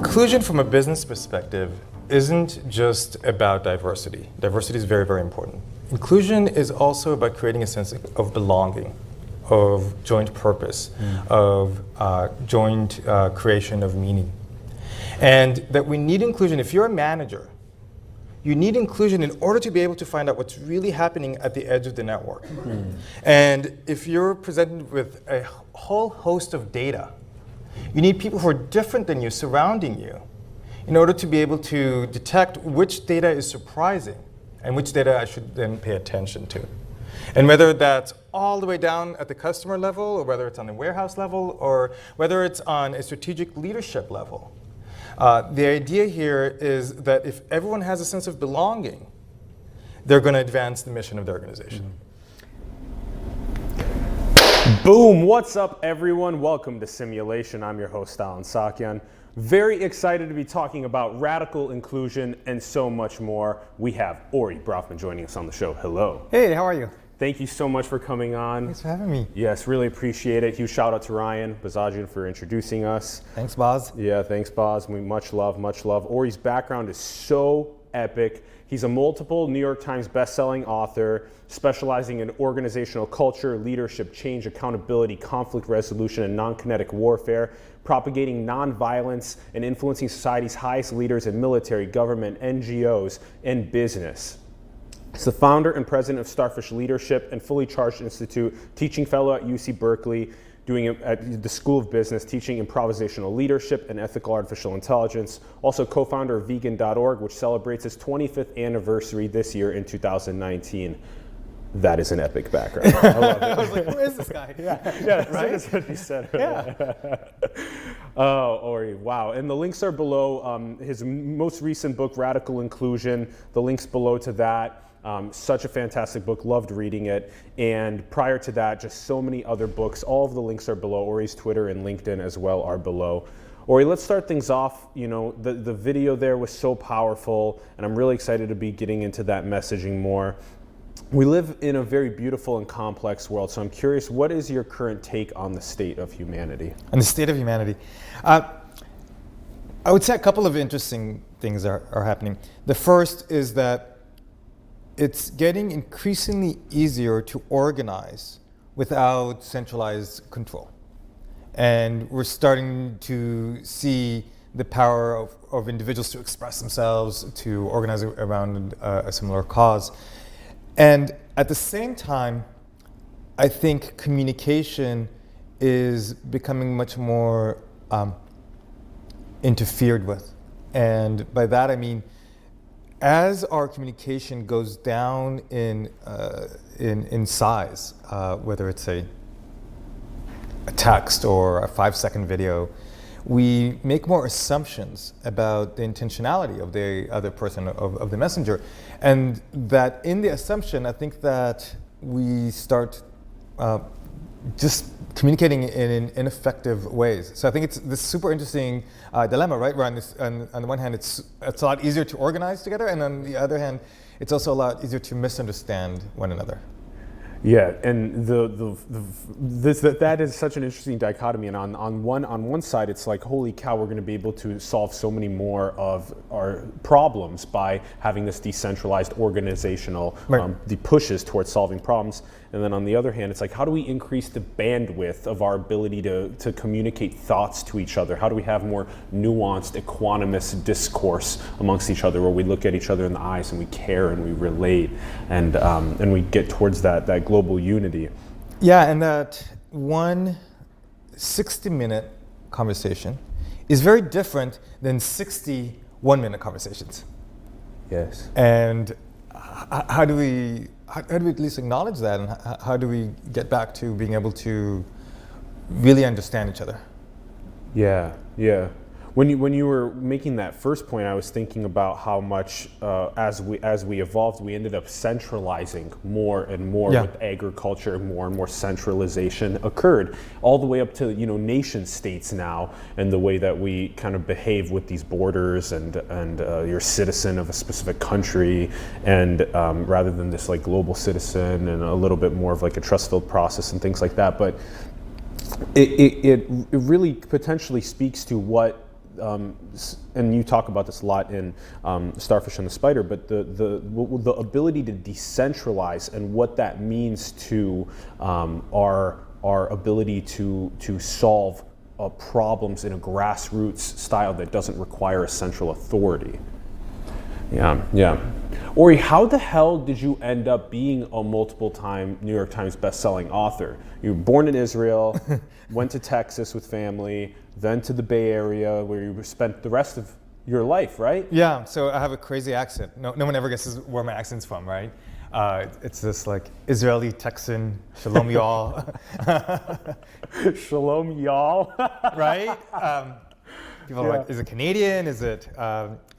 Inclusion from a business perspective isn't just about diversity. Diversity is very, very important. Inclusion is also about creating a sense of belonging, of joint purpose, of joint creation of meaning. And that we need inclusion. If you're a manager, you need inclusion in order to be able to find out what's really happening at the edge of the network. And if you're presented with a whole host of data, you need people who are different than you surrounding you in order to be able to detect which data is surprising and which data I should then pay attention to. And whether that's all the way down at the customer level, or whether it's on the warehouse level, or whether it's on a strategic leadership level. The idea here is that if everyone has a sense of belonging, they're going to advance the mission of the organization. Boom! What's up, everyone? Welcome to Simulation. I'm your host, Alan Sakyan. Very excited to be talking about radical inclusion and so much more. We have Ori Brafman joining us on the show. Hello. Hey, how are you? Thank you so much for coming on. Thanks for having me. Yes, really appreciate it. Huge shout out to Ryan Bazagian for introducing us. Thanks, Boz. Yeah, thanks, Boz. Much love, much love. Ori's background is so epic. He's a multiple New York Times bestselling author, specializing in organizational culture, leadership, change, accountability, conflict resolution, and non-kinetic warfare, propagating nonviolence and influencing society's highest leaders in military, government, NGOs, and business. He's the founder and president of Starfish Leadership and Fully Charged Institute, teaching fellow at UC Berkeley, doing it at the School of Business, teaching improvisational leadership and ethical artificial intelligence. Also co-founder of vegan.org, which celebrates its 25th anniversary this year in 2019. That is an epic background. I love it. I was like, who is this guy? Yeah, right? That's what he said. Yeah. Oh, Ori, wow. And the links are below. His most recent book, Radical Inclusion, the links below to that. Such a fantastic book, loved reading it. And prior to that, just so many other books. All of the links are below. Ori's Twitter and LinkedIn as well are below. Ori, let's start things off. You know, the video there was so powerful, and I'm really excited to be getting into that messaging more. We live in a very beautiful and complex world, so I'm curious, what is your current take on the state of humanity? On the state of humanity. I would say a couple of interesting things are happening. The first is that it's getting increasingly easier to organize without centralized control. And we're starting to see the power of individuals to express themselves, to organize around a similar cause. And at the same time, I think communication is becoming much more interfered with. And by that I mean, as our communication goes down in size, whether it's a text or a 5-second video, we make more assumptions about the intentionality of the other person, of the messenger. And that in the assumption, I think that we start just communicating in ineffective ways. So I think it's this super interesting dilemma, right? Where on the one hand, it's a lot easier to organize together, and on the other hand, it's also a lot easier to misunderstand one another. Yeah, and that is such an interesting dichotomy. And on one side, it's like, holy cow, we're going to be able to solve so many more of our problems by having this decentralized organizational the pushes towards solving problems. And then on the other hand, it's like, how do we increase the bandwidth of our ability to communicate thoughts to each other? How do we have more nuanced, equanimous discourse amongst each other, where we look at each other in the eyes and we care and we relate and we get towards that global unity? Yeah, and that one 60-minute conversation is very different than 60 one-minute conversations. Yes. And how do we at least acknowledge that, and how do we get back to being able to really understand each other? Yeah. When you were making that first point, I was thinking about how much as we evolved, we ended up centralizing more and more with agriculture. More and more centralization occurred, all the way up to nation states now, and the way that we kind of behave with these borders and you're a citizen of a specific country, and rather than this like global citizen, and a little bit more of like a trust-filled process and things like that. But it really potentially speaks to what and you talk about this a lot in Starfish and the Spider, but the ability to decentralize and what that means to our ability to solve problems in a grassroots style that doesn't require a central authority. Yeah. Ori, how the hell did you end up being a multiple-time New York Times best-selling author? You were born in Israel, went to Texas with family, then to the Bay Area where you spent the rest of your life, right? Yeah, so I have a crazy accent. No one ever guesses where my accent's from, right? It's this like Israeli Texan, shalom y'all. Shalom y'all. Right? People are like, is it Canadian? Is it,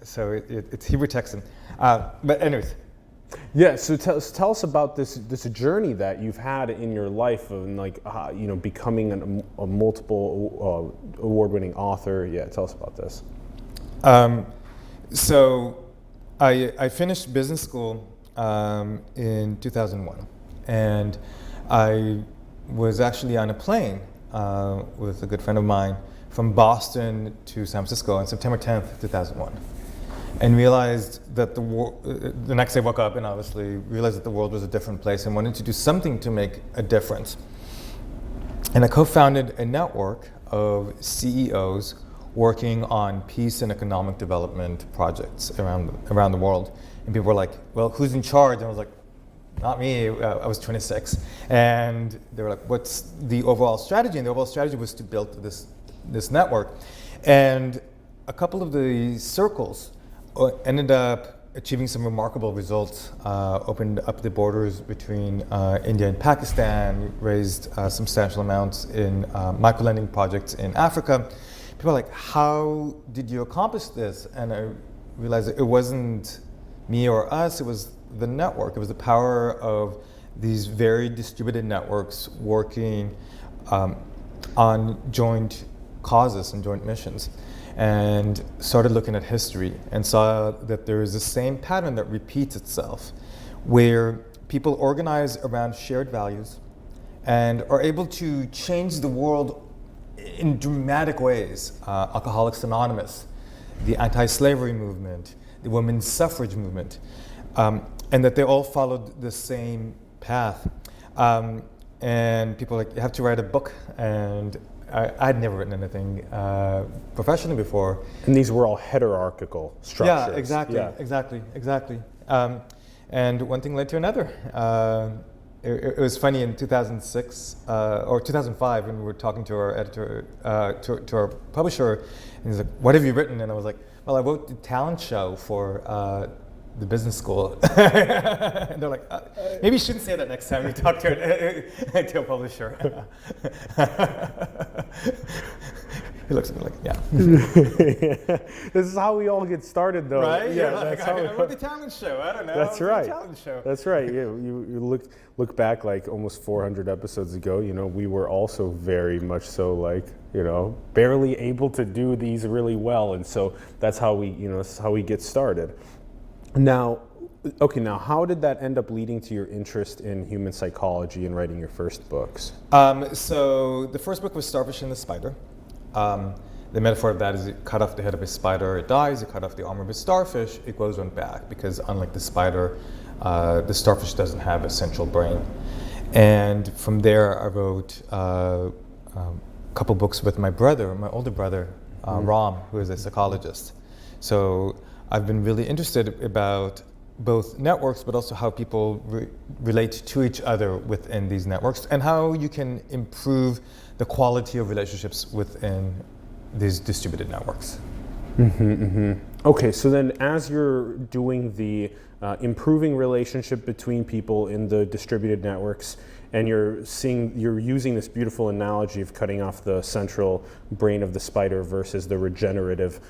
so it's Hebrew Texan. But anyways. Yeah, so tell us about this journey that you've had in your life and becoming a multiple award-winning author. Yeah, tell us about this. So I finished business school in 2001, and I was actually on a plane with a good friend of mine from Boston to San Francisco on September 10th, 2001. And realized that the next day I woke up and obviously realized that the world was a different place and wanted to do something to make a difference. And I co-founded a network of CEOs working on peace and economic development projects around the world. And people were like, well, who's in charge? And I was like, not me, I was 26. And they were like, what's the overall strategy? And the overall strategy was to build this network. And a couple of the circles ended up achieving some remarkable results, opened up the borders between India and Pakistan, raised substantial amounts in microlending projects in Africa. People are like, how did you accomplish this? And I realized that it wasn't me or us, it was the network. It was the power of these very distributed networks working on joint causes and joint missions. And started looking at history and saw that there is the same pattern that repeats itself, where people organize around shared values and are able to change the world in dramatic ways. Alcoholics Anonymous, the anti-slavery movement, the women's suffrage movement, and that they all followed the same path. And people are like, you have to write a book, and I'd never written anything professionally before. And these were all hierarchical structures. Yeah, exactly. And one thing led to another. It was funny in 2006 or 2005 when we were talking to our editor, to our publisher, and he's like, "What have you written?" And I was like, "Well, I wrote the talent show for the business school." And they're like, maybe you shouldn't say that next time you talk to a publisher. He looks at me like, yeah. This is how we all get started, though. Right? Yeah, Like, that's how I wrote the talent show. I don't know. That's right. Talent show. That's right. Yeah, you look back like almost 400 episodes ago. We were also very much so like barely able to do these really well, and so that's how we get started. Now, how did that end up leading to your interest in human psychology and writing your first books? So the first book was Starfish and the Spider. The metaphor of that is you cut off the head of a spider, it dies. You cut off the arm of a starfish, it grows one back, because unlike the spider, the starfish doesn't have a central brain. And from there, I wrote a couple books with my older brother, Ram, who is a psychologist. So I've been really interested about both networks, but also how people relate to each other within these networks, and how you can improve the quality of relationships within these distributed networks. Okay, so then as you're doing the improving relationship between people in the distributed networks, and you're using this beautiful analogy of cutting off the central brain of the spider versus the regenerative,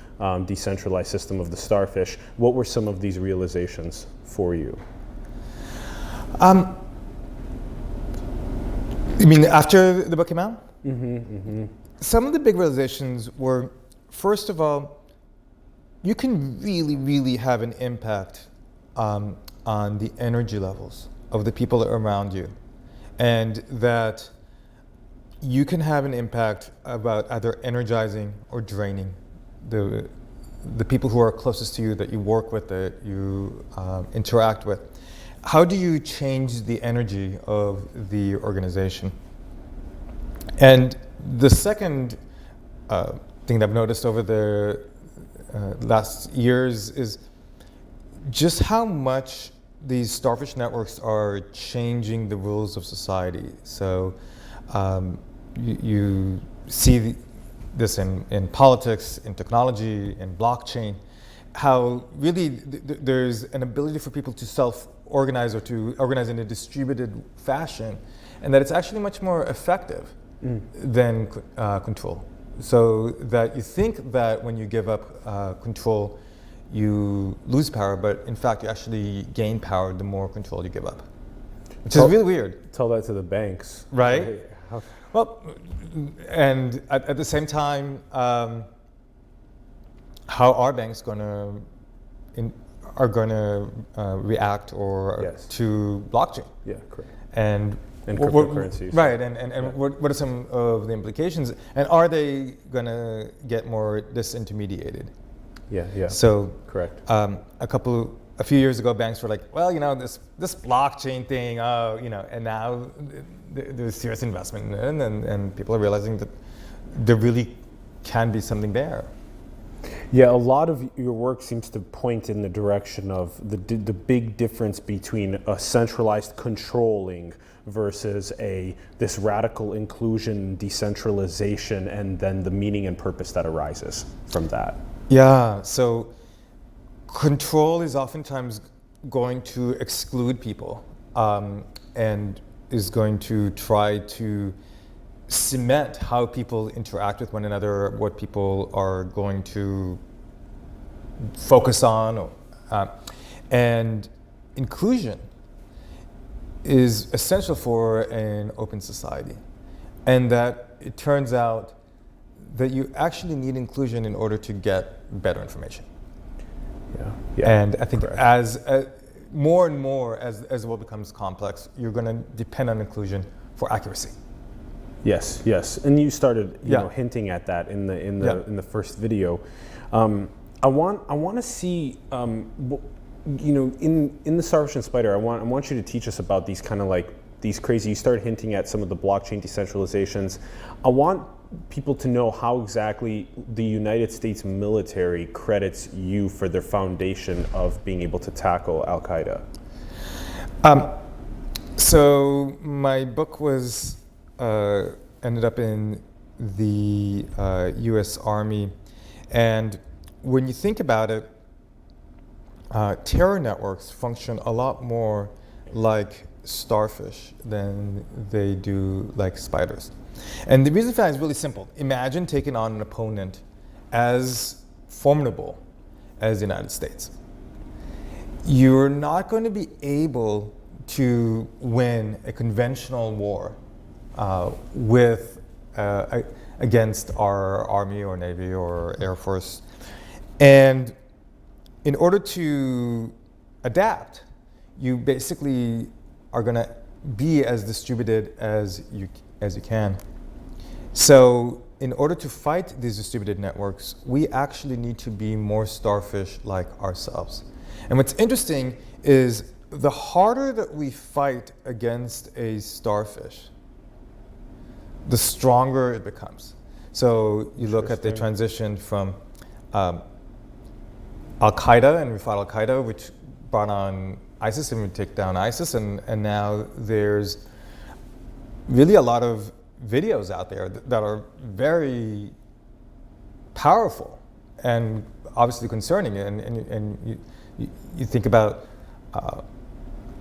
decentralized system of the starfish, what were some of these realizations for you? You mean after the book came out? Some of the big realizations were, first of all, you can really, really have an impact on the energy levels of the people around you. And that you can have an impact about either energizing or draining the people who are closest to you, that you work with, that you interact with. How do you change the energy of the organization? And the second thing that I've noticed over the last years is just how much these starfish networks are changing the rules of society. So you see this in politics, in technology, in blockchain, how really there's an ability for people to self-organize or to organize in a distributed fashion, and that it's actually much more effective than control. So that you think that when you give up control, you lose power, but in fact you actually gain power the more control you give up, which is really weird. Tell that to the banks. Right? Well, and at the same time, how are banks going to react or to blockchain? Yeah, correct. And cryptocurrencies. Right, and what are some of the implications? And are they going to get more disintermediated? Yeah. So, correct. A few years ago, banks were like, well, this blockchain thing, and now there's serious investment in it, and people are realizing that there really can be something there. Yeah, a lot of your work seems to point in the direction of the big difference between a centralized controlling versus this radical inclusion, decentralization, and then the meaning and purpose that arises from that. Yeah, so control is oftentimes going to exclude people and is going to try to cement how people interact with one another, what people are going to focus on. And inclusion is essential for an open society. And that it turns out that you actually need inclusion in order to get better information. Yeah. And I think as more and more as the world becomes complex, you're going to depend on inclusion for accuracy. Yes, and you started hinting at that in the first video. I want to see in the Starfish and Spider. I want you to teach us about these kind of like these crazy. You started hinting at some of the blockchain decentralizations. I want people to know how exactly the United States military credits you for their foundation of being able to tackle Al-Qaeda. So my book was ended up in the U.S. Army, and when you think about it, terror networks function a lot more like starfish than they do like spiders. And the reason for that is really simple. Imagine taking on an opponent as formidable as the United States. You're not going to be able to win a conventional war against our Army or Navy or Air Force. And in order to adapt, you basically are going to be as distributed as you can. So in order to fight these distributed networks, we actually need to be more starfish like ourselves. And what's interesting is the harder that we fight against a starfish, the stronger it becomes. So you look at the transition from Al-Qaeda, and we fought Al-Qaeda, which brought on ISIS, and we take down ISIS, and now there's really a lot of videos out there that are very powerful and obviously concerning. And you think about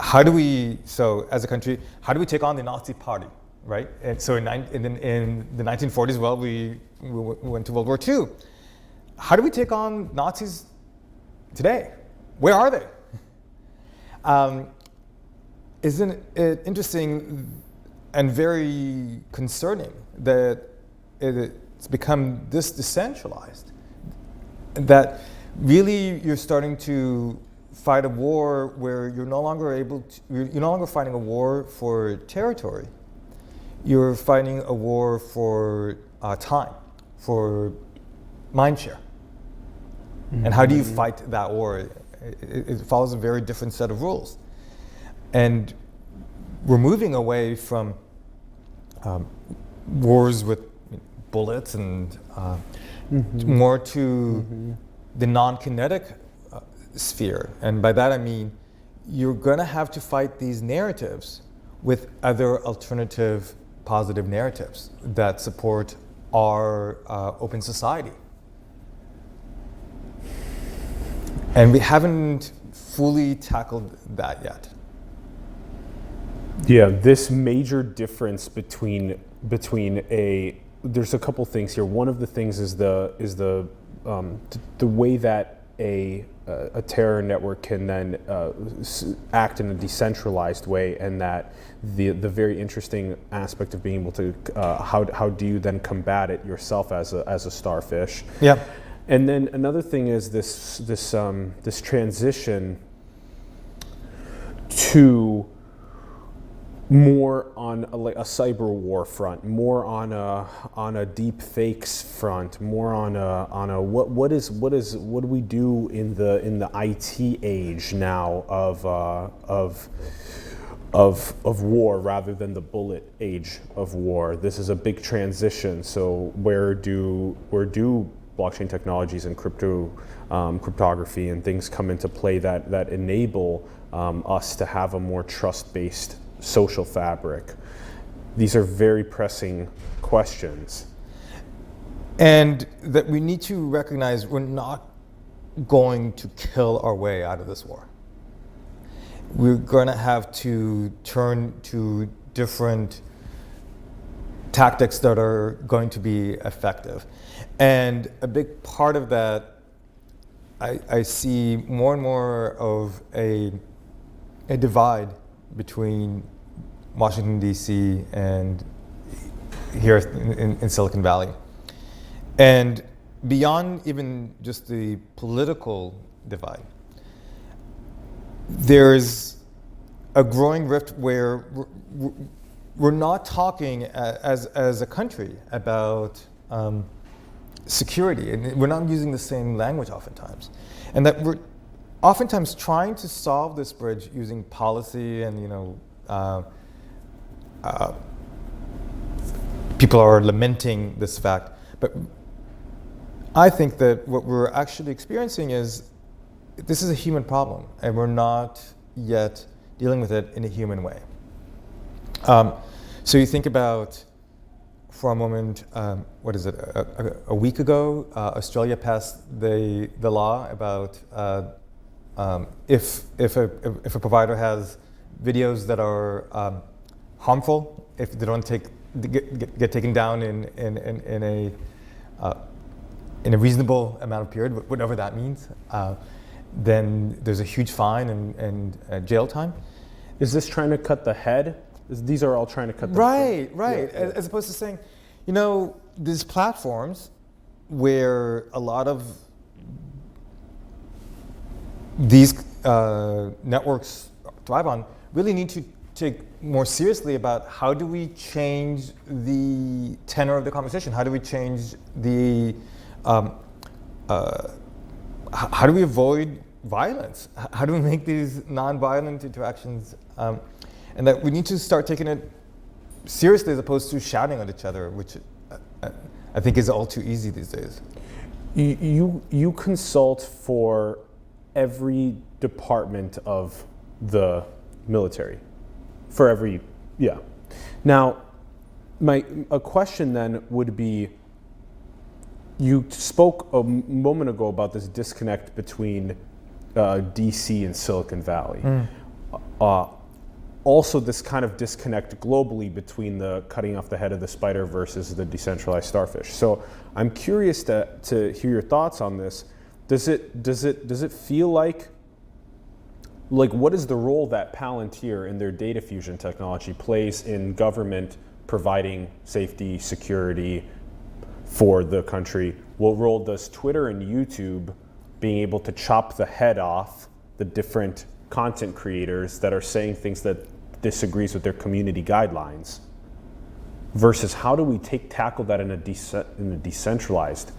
as a country, how do we take on the Nazi Party, right? And so in the 1940s, well, we went to World War II. How do we take on Nazis today? Where are they? Isn't it interesting and very concerning that it's become this decentralized, that really you're starting to fight a war where you're no longer fighting a war for territory. You're fighting a war for time, for mind share. And how do you fight that war? It follows a very different set of rules. And we're moving away from wars with bullets and more to the non-kinetic sphere. And by that I mean you're going to have to fight these narratives with other alternative positive narratives that support our open society. And we haven't fully tackled that yet. Yeah, this major difference between there's a couple things here. One of the things is the way that a terror network can then act in a decentralized way, and that the very interesting aspect of being able to how do you then combat it yourself as a starfish? Yeah. And then another thing is this transition to more on a cyber war front, more on a deep fakes front, more on a what do we do in the IT age now of war rather than the bullet age of war. This is a big transition. So where do blockchain technologies and cryptography and things come into play that enable us to have a more trust-based social fabric? These are very pressing questions. And that we need to recognize we're not going to kill our way out of this war. We're going to have to turn to different tactics that are going to be effective. And a big part of that, I see more and more of a divide between Washington, D.C. and here in Silicon Valley. And beyond even just the political divide, there's a growing rift where we're not talking as a country about security, and we're not using the same language oftentimes. And that we're oftentimes trying to solve this bridge using policy and, people are lamenting this fact. But I think that what we're actually experiencing is this is a human problem, and we're not yet dealing with it in a human way. So you think about, for a moment, what is it? A week ago, Australia passed the law about if a provider has videos that are harmful, if they don't get taken down in a reasonable amount of period, whatever that means, then there's a huge fine and jail time. Is this trying to cut the head? These are all trying to cut the head. Right. Yeah. As opposed to saying, these platforms where a lot of these networks thrive on really need to take more seriously about how do we change the tenor of the conversation? How do we change the how do we avoid violence? How do we make these non-violent interactions? And that we need to start taking it seriously as opposed to shouting at each other, which I think is all too easy these days. You consult for every department of the military, for every, yeah. Now, a question then would be, you spoke a moment ago about this disconnect between DC and Silicon Valley. Also this kind of disconnect globally between the cutting off the head of the spider versus the decentralized starfish. So I'm curious to hear your thoughts on this. Does it feel like what is the role that Palantir and their data fusion technology plays in government providing safety, security for the country? What role does Twitter and YouTube being able to chop the head off the different content creators that are saying things that disagrees with their community guidelines, versus how do we tackle that in a decentralized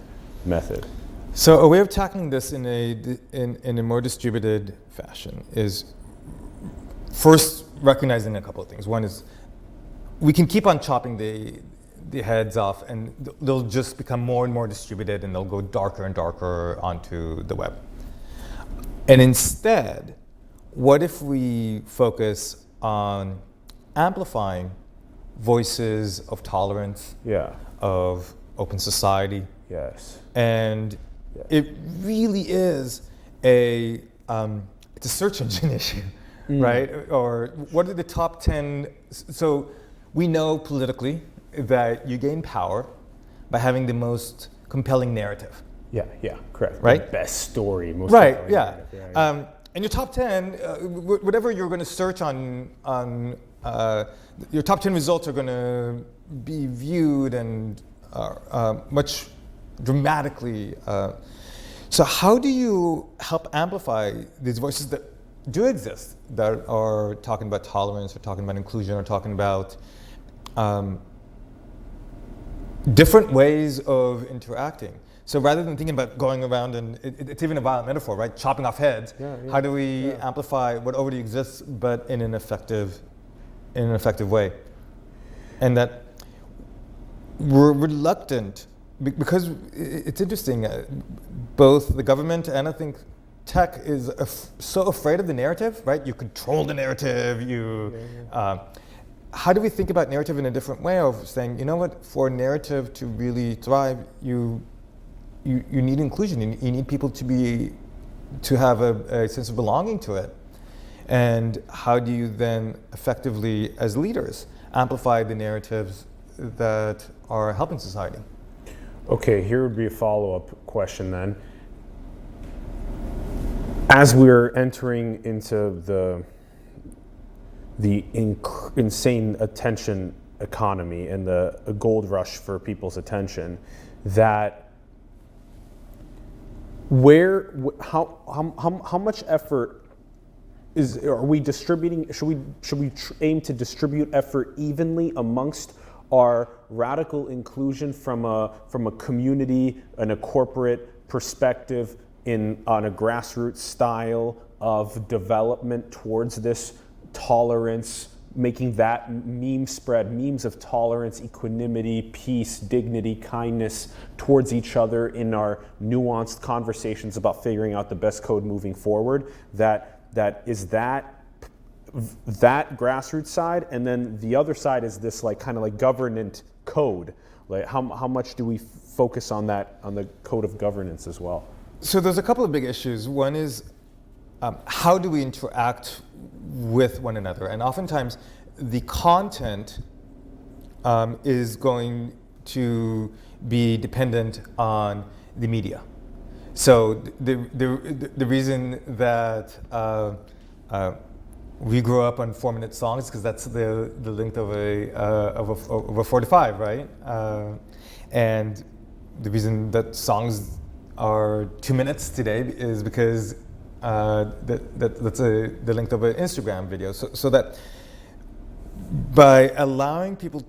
method? So a way of tackling this in a more distributed fashion is first recognizing a couple of things. One is we can keep on chopping the heads off, and they'll just become more and more distributed, and they'll go darker and darker onto the web. And instead, what if we focus on amplifying voices of tolerance, Yeah. of open society? Yes. And it really is it's a search engine issue, right? Or what are the top 10? So we know politically that you gain power by having the most compelling narrative. Yeah, correct. Right? The best story, most Right, compelling yeah. narrative, yeah. And your top 10, whatever you're going to search on your top 10 results are going to be viewed and much dramatically. So how do you help amplify these voices that do exist, that are talking about tolerance, or talking about inclusion, or talking about different ways of interacting? So rather than thinking about going around, and it's even a violent metaphor, right? Chopping off heads. How do we amplify what already exists, but in an effective way? And that we're reluctant, because it's interesting. Both the government and I think tech is so afraid of the narrative, right? You control the narrative. How do we think about narrative in a different way of saying, you know what, for a narrative to really thrive, you need inclusion. You need people to have a sense of belonging to it. And how do you then effectively, as leaders, amplify the narratives that are helping society? Okay, here would be a follow-up question then. As we're entering into the insane attention economy and the gold rush for people's attention, that how much effort are we distributing? Should we aim to distribute effort evenly amongst our radical inclusion from a community and a corporate perspective on a grassroots style of development towards this tolerance, making that meme spread, memes of tolerance, equanimity, peace, dignity, kindness towards each other in our nuanced conversations about figuring out the best code moving forward? That grassroots side, and then the other side is this kind of governant code. Like how much do we focus on that, on the code of governance as well? So there's a couple of big issues. One is how do we interact with one another? And oftentimes the content is going to be dependent on the media. So the reason that we grew up on 4-minute songs, because that's the length of a 45, right? And the reason that songs are 2 minutes today is because that's the length of an Instagram video. So that by allowing people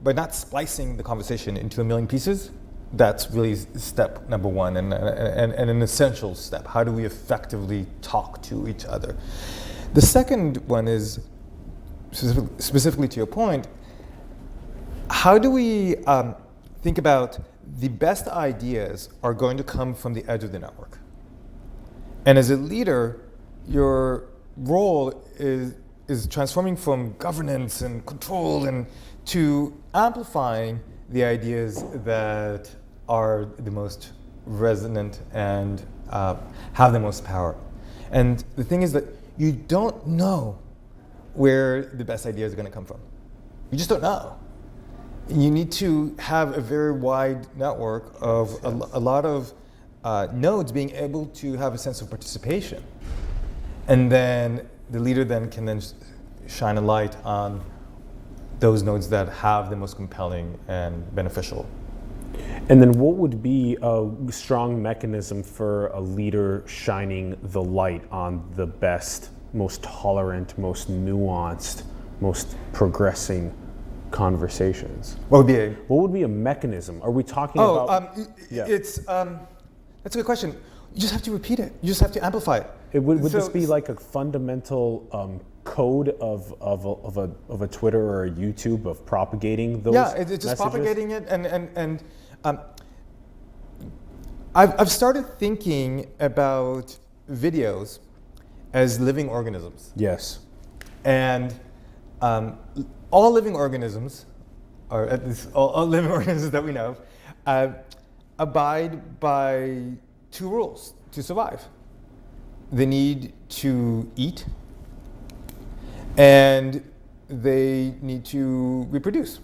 by not splicing the conversation into a million pieces, that's really step number one, and an essential step. How do we effectively talk to each other? The second one is, specifically to your point, how do we think about the best ideas are going to come from the edge of the network? And as a leader, your role is transforming from governance and control and to amplifying the ideas that are the most resonant and have the most power. And the thing is that you don't know where the best ideas are going to come from. You just don't know. You need to have a very wide network of a lot of nodes being able to have a sense of participation. And then the leader can then shine a light on those nodes that have the most compelling and beneficial. And then what would be a strong mechanism for a leader shining the light on the best, most tolerant, most nuanced, most progressing conversations? What would be a mechanism? Are we talking about? It's that's a good question. You just have to repeat it. You just have to amplify it. Would this be like a fundamental code of a Twitter or a YouTube of propagating those? Yeah, it's just propagating it, and I've started thinking about videos as living organisms. Yes. And all living organisms, or at least all living organisms that we know, abide by two rules to survive. They need to eat, and they need to reproduce.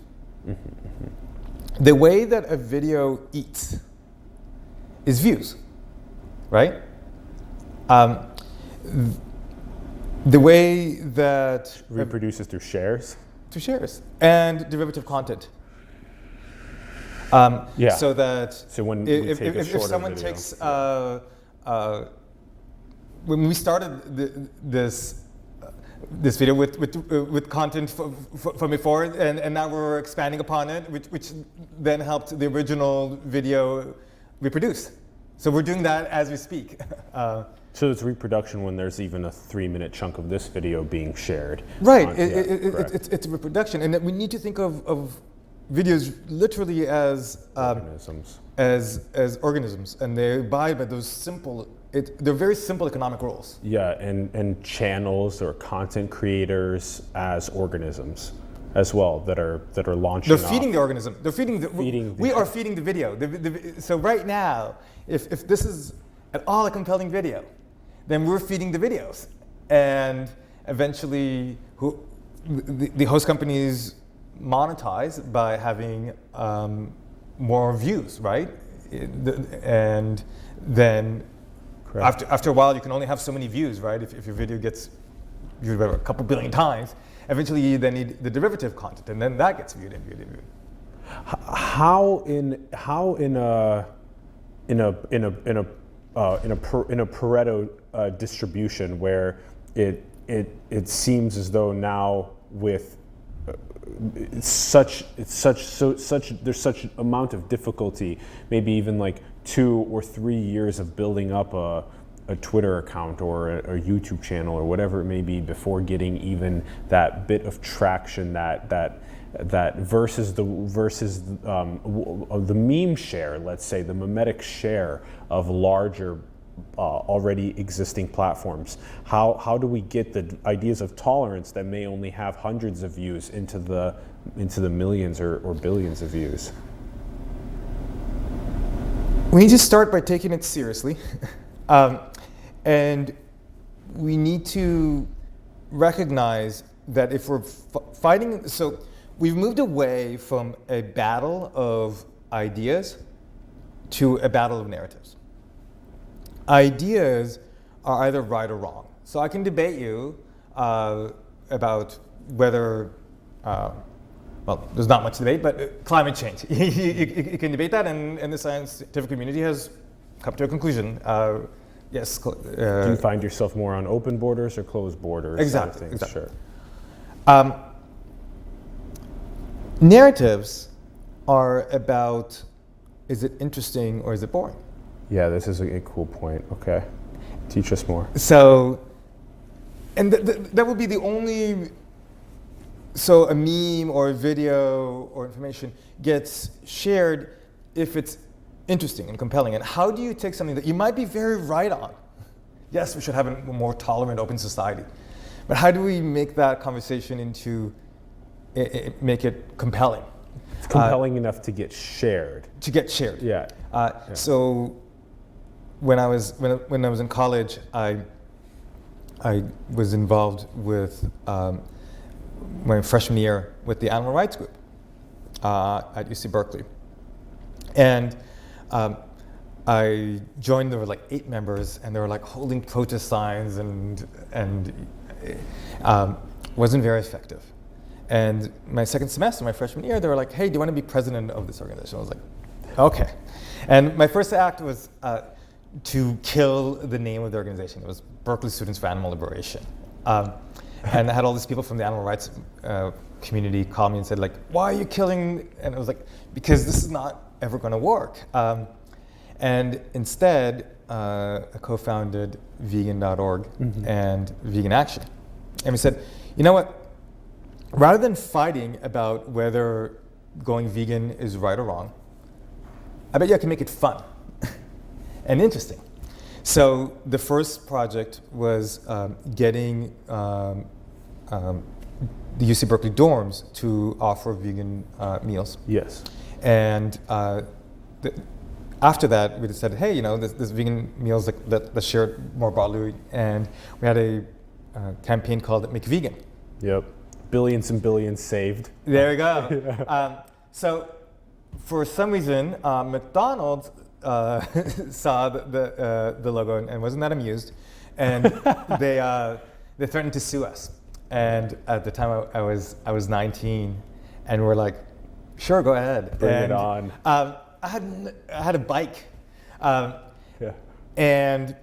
The way that a video eats is views, right? The way that reproduces through shares? Through shares and derivative content. So that when if someone video. takes when we started this video with content from before, and now we're expanding upon it, which then helped the original video reproduce. So we're doing that as we speak. So it's reproduction when there's even a 3-minute chunk of this video being shared. Right, it's reproduction, and we need to think of videos literally as organisms. As organisms, and they abide by those simple. They're very simple economic rules. Yeah, and channels or content creators as organisms as well that are launching. They're feeding the organism. They're feeding. We are feeding the video. So right now, if this is at all a compelling video, then we're feeding the videos, and eventually, the host companies monetize by having more views, right? And then after a while, you can only have so many views, right? If your video gets viewed a couple billion times, eventually you then need the derivative content, and then that gets viewed and viewed and viewed. How in a Pareto distribution where it seems as though now with there's such amount of difficulty, maybe even like 2 or 3 years of building up a Twitter account or a YouTube channel or whatever it may be before getting even that bit of traction that versus the meme share, let's say the mimetic share of larger already existing platforms. How do we get the ideas of tolerance that may only have hundreds of views into the millions or billions of views? We need to start by taking it seriously, and we need to recognize that if we're fighting, so we've moved away from a battle of ideas to a battle of narratives. Ideas are either right or wrong. So I can debate you about whether, well, there's not much debate, but climate change. You can debate that, and the scientific community has come to a conclusion. Yes. Do you find yourself more on open borders or closed borders? Exactly. Sure. Narratives are about, is it interesting or is it boring? Yeah, this is a cool point. Okay. Teach us more. So, and that would be the only, so a meme or a video or information gets shared if it's interesting and compelling. And how do you take something that you might be very right on? Yes, we should have a more tolerant, open society. But how do we make that conversation into, make it compelling? It's compelling enough to get shared. To get shared. Yeah. So when I was in college, I was involved with my freshman year with the animal rights group at UC Berkeley, and I joined. There were like 8 members, and they were like holding protest signs, and wasn't very effective. And my second semester, my freshman year, they were like, "Hey, do you want to be president of this organization?" I was like, "Okay." And my first act was to kill the name of the organization. It was Berkeley Students for Animal Liberation. And I had all these people from the animal rights community call me and said, like, why are you killing? And I was like, because this is not ever going to work. And instead, I co-founded vegan.org and Vegan Action. And we said, you know what? Rather than fighting about whether going vegan is right or wrong, I bet you I can make it fun and interesting. So the first project was getting the UC Berkeley dorms to offer vegan meals. Yes. And after that, we decided, hey, you know, this vegan meals, let's share it more broadly. And we had a campaign called Make Vegan. Yep. Billions and billions saved. There we go. So for some reason, McDonald's saw the logo and wasn't that amused, and they threatened to sue us. And at the time, I was 19, and we're like, sure, go ahead. Bring it on. I had a bike, and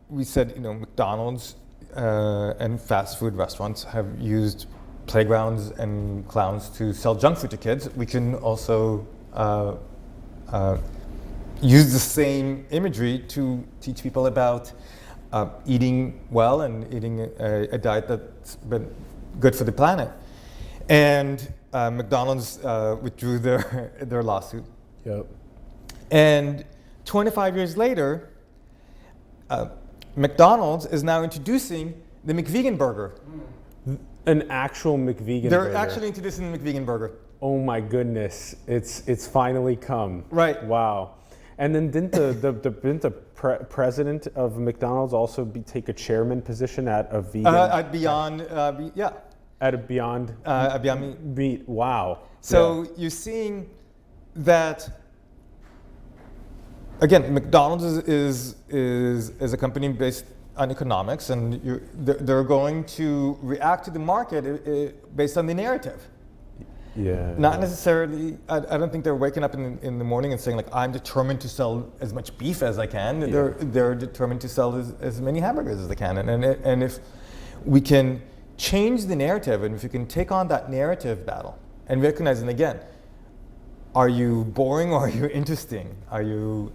we said, you know, McDonald's and fast food restaurants have used playgrounds and clowns to sell junk food to kids. We can also use the same imagery to teach people about eating well and eating a diet that's been good for the planet. And McDonald's withdrew their lawsuit. Yep. And 25 years later, McDonald's is now introducing the McVegan burger. An actual McVegan burger. They're actually introducing the McVegan burger. Oh my goodness, it's finally come. Right. Wow. And then didn't the president of McDonald's also take a chairman position at a vegan? At Beyond, yeah. At a Beyond Beyond Meat. Wow. So you're seeing that, again, McDonald's is a company based on economics, and they're going to react to the market based on the narrative. Yeah. Not necessarily. I don't think they're waking up in the morning and saying, like, I'm determined to sell as much beef as I can. Yeah. They're determined to sell as many hamburgers as they can. And if we can change the narrative, and if you can take on that narrative battle and recognize, and again, are you boring or are you interesting? Are you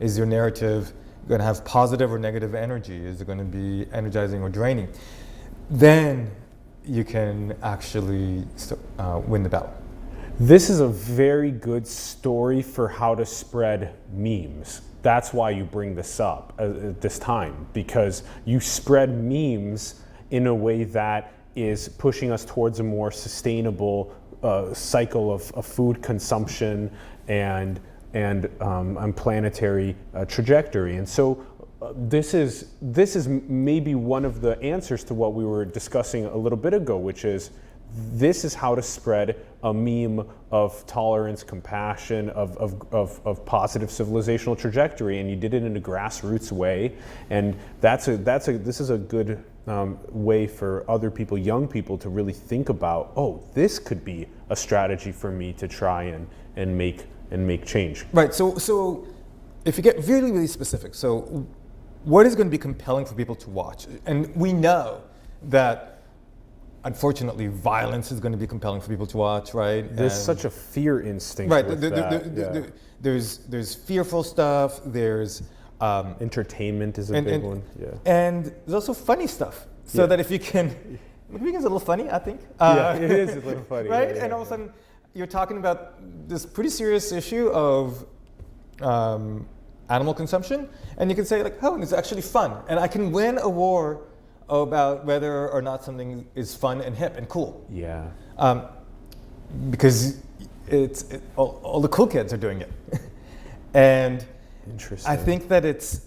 is your narrative going to have positive or negative energy? Is it going to be energizing or draining? Then you can actually win the battle. This is a very good story for how to spread memes. That's why you bring this up at this time, because you spread memes in a way that is pushing us towards a more sustainable cycle of food consumption and planetary trajectory. And so this is maybe one of the answers to what we were discussing a little bit ago, which is this is how to spread a meme of tolerance, compassion, of positive civilizational trajectory, and you did it in a grassroots way. And this is a good way for other people, young people, to really think about, oh, this could be a strategy for me to try and make change. Right. So if you get really, really specific, so what is going to be compelling for people to watch? And we know that, unfortunately, violence is going to be compelling for people to watch, right? There's such a fear instinct. Right. With that. There's fearful stuff. There's entertainment is a big one. Yeah. And there's also funny stuff. So that if you can, vegan's a little funny, I think. Yeah, it is a little funny. Right. And all of a sudden, you're talking about this pretty serious issue of animal consumption, and you can say, like, oh, it's actually fun, and I can win a war about whether or not something is fun and hip and cool. Yeah. Because all the cool kids are doing it. And interesting. I think that it's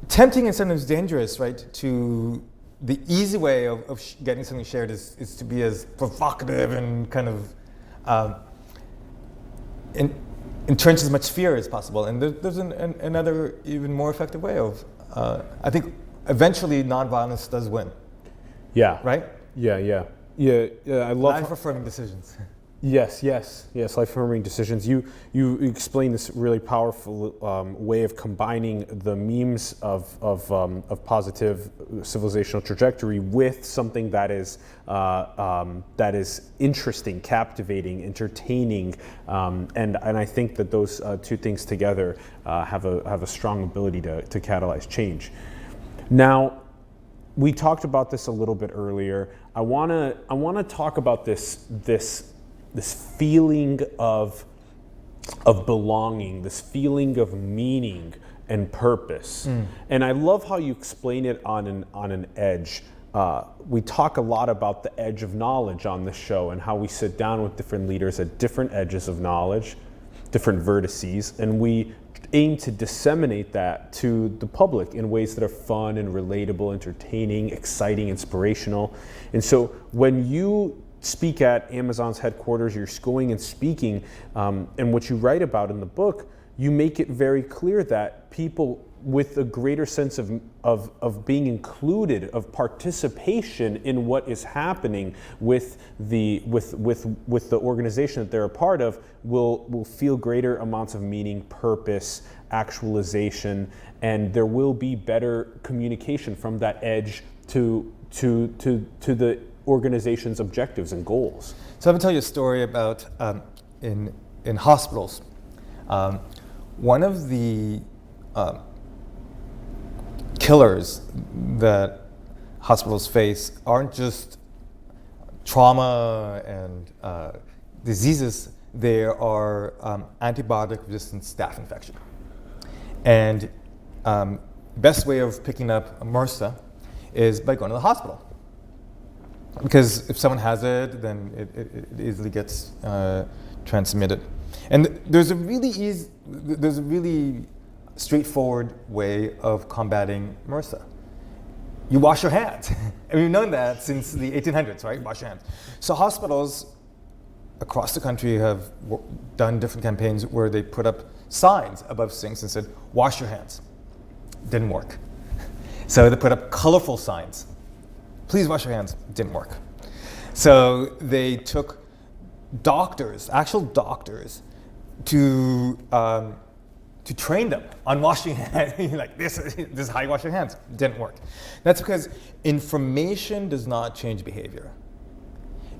tempting and sometimes dangerous, right? To the easy way of getting something shared is to be as provocative and kind of entrench as much fear as possible. And there's another even more effective way of, I think eventually nonviolence does win. Yeah. Right? Yeah. I love life-affirming decisions. Yes, life-affirming decisions. You explain this really powerful way of combining the memes of positive civilizational trajectory with something that is interesting, captivating, entertaining, and I think that those two things together have a strong ability to catalyze change. Now, we talked about this a little bit earlier. I wanna talk about this feeling of belonging, this feeling of meaning and purpose. And I love how you explain it on an edge. We talk a lot about the edge of knowledge on this show and how we sit down with different leaders at different edges of knowledge, different vertices, and we aim to disseminate that to the public in ways that are fun and relatable, entertaining, exciting, inspirational. And so when you speak at Amazon's headquarters, you're going and speaking, and what you write about in the book, you make it very clear that people with a greater sense of being included, of participation in what is happening with the organization that they're a part of, will feel greater amounts of meaning, purpose, actualization, and there will be better communication from that edge to the organization's objectives and goals. So I'm going to tell you a story about in hospitals. One of the killers that hospitals face aren't just trauma and diseases. There are antibiotic-resistant staph infection. And best way of picking up MRSA is by going to the hospital. Because if someone has it, then it easily gets transmitted. And there's a really straightforward way of combating MRSA. You wash your hands. And we've known that since the 1800s, right? Wash your hands. So hospitals across the country have done different campaigns where they put up signs above sinks and said, wash your hands. Didn't work. So they put up colorful signs. Please wash your hands. Didn't work. So they took doctors, actual doctors, to train them on washing hands. Like this is how you wash your hands. Didn't work. That's because information does not change behavior.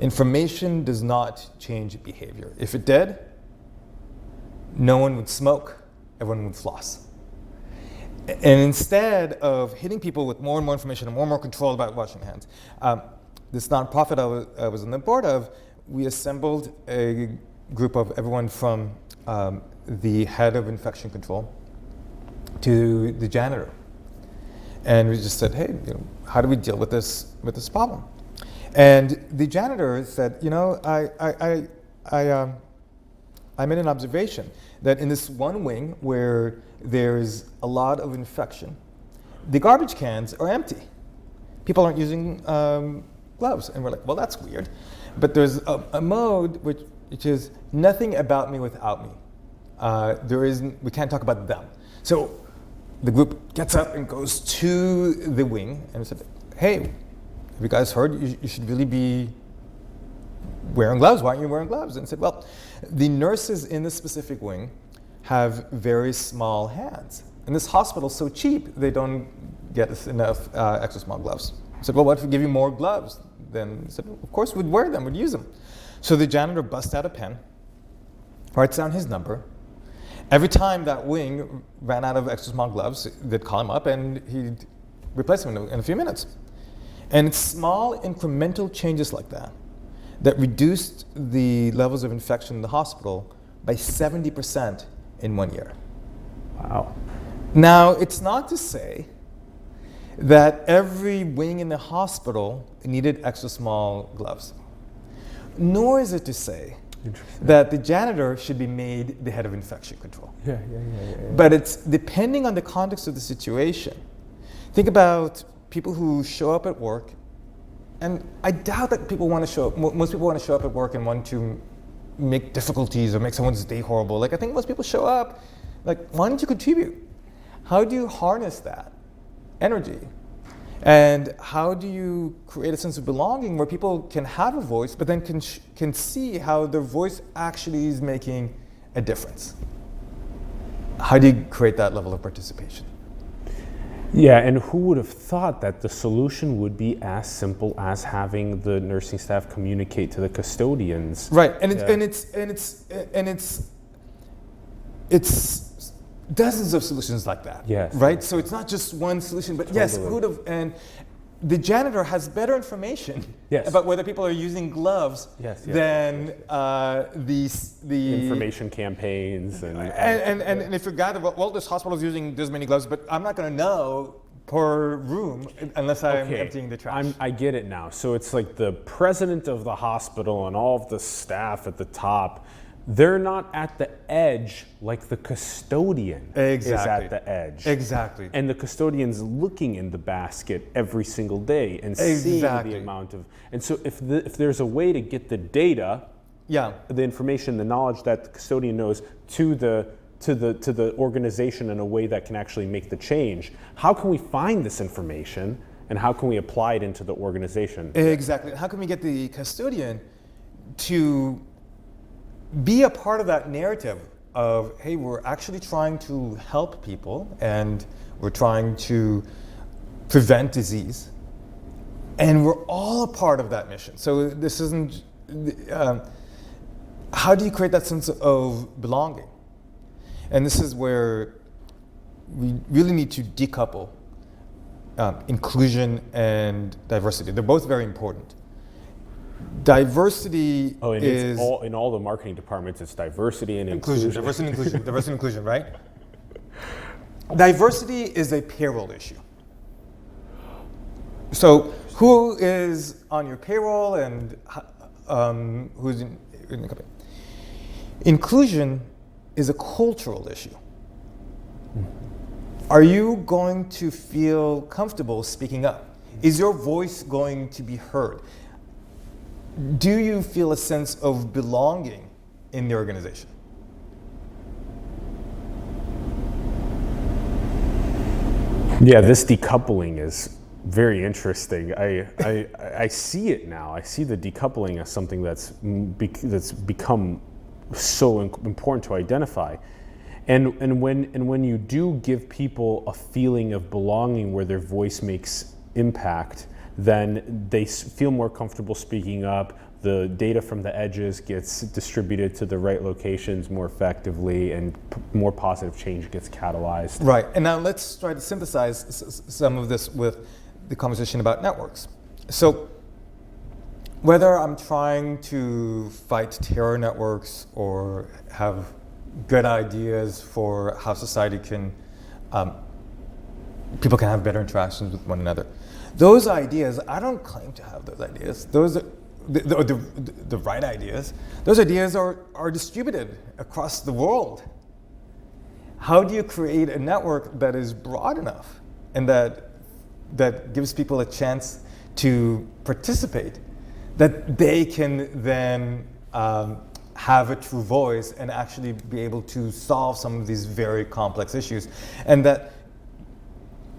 Information does not change behavior. If it did, no one would smoke, everyone would floss. And instead of hitting people with more and more information and more control about washing hands, this nonprofit I was on the board of, we assembled a group of everyone from the head of infection control to the janitor. And we just said, hey, how do we deal with this problem? And the janitor said, I made an observation that in this one wing where there's a lot of infection, the garbage cans are empty. People aren't using gloves. And we're like, well, that's weird. But there's a mode which is nothing about me without me. We can't talk about them. So the group gets up and goes to the wing and said, hey, have you guys heard you should really be wearing gloves? Why aren't you wearing gloves? And said, well, the nurses in this specific wing have very small hands. And this hospital's so cheap, they don't get enough extra small gloves. I said, well, what if we give you more gloves? Then he said, well, of course we'd wear them, we'd use them. So the janitor busts out a pen, writes down his number. Every time that wing ran out of extra small gloves, they'd call him up and he'd replace them in a few minutes. And it's small incremental changes like that that reduced the levels of infection in the hospital by 70% in 1 year. Wow. Now, it's not to say that every wing in the hospital needed extra small gloves. Nor is it to say that the janitor should be made the head of infection control. Yeah. But it's depending on the context of the situation. Think about people who show up at work, and I doubt that people want to show up, most people want to show up at work and want to make difficulties or make someone's day horrible. Like, I think most people show up, like, why don't you contribute? How do you harness that energy? And how do you create a sense of belonging where people can have a voice, but then can see how their voice actually is making a difference? How do you create that level of participation? Yeah, and who would have thought that the solution would be as simple as having the nursing staff communicate to the custodians? Right, and it's dozens of solutions like that. Yes. Right, so it's not just one solution, but yes, who would have? And the janitor has better information about whether people are using gloves than the information campaigns and if you gather, well, this hospital is using this many gloves, but I'm not going to know per room unless I'm emptying the trash. I get it now. So it's like the president of the hospital and all of the staff at the top. They're not at the edge like the custodian is at the edge. Exactly. And the custodian's looking in the basket every single day and seeing the amount of. And so if there's a way to get the data, the information, the knowledge that the custodian knows to the organization in a way that can actually make the change, how can we find this information and how can we apply it into the organization? Exactly. How can we get the custodian to be a part of that narrative of, hey, we're actually trying to help people and we're trying to prevent disease, and we're all a part of that mission. So this isn't, how do you create that sense of belonging? And this is where we really need to decouple inclusion and diversity. They're both very important. Diversity is in all the marketing departments. It's diversity and inclusion. Diversity and inclusion. Diversity and inclusion. Right. Diversity is a payroll issue. So who is on your payroll and who's in the company? Inclusion is a cultural issue. Are you going to feel comfortable speaking up? Is your voice going to be heard? Do you feel a sense of belonging in the organization? Yeah, this decoupling is very interesting. I see it now. I see the decoupling as something that's become so important to identify. And when you do give people a feeling of belonging where their voice makes impact, then they feel more comfortable speaking up. The data from the edges gets distributed to the right locations more effectively, and more positive change gets catalyzed. Right, and now let's try to synthesize some of this with the conversation about networks. So whether I'm trying to fight terror networks or have good ideas for how society can, people can have better interactions with one another. Those ideas, I don't claim to have those ideas. Those are the right ideas. Those ideas are distributed across the world. How do you create a network that is broad enough and that gives people a chance to participate, that they can then have a true voice and actually be able to solve some of these very complex issues, and that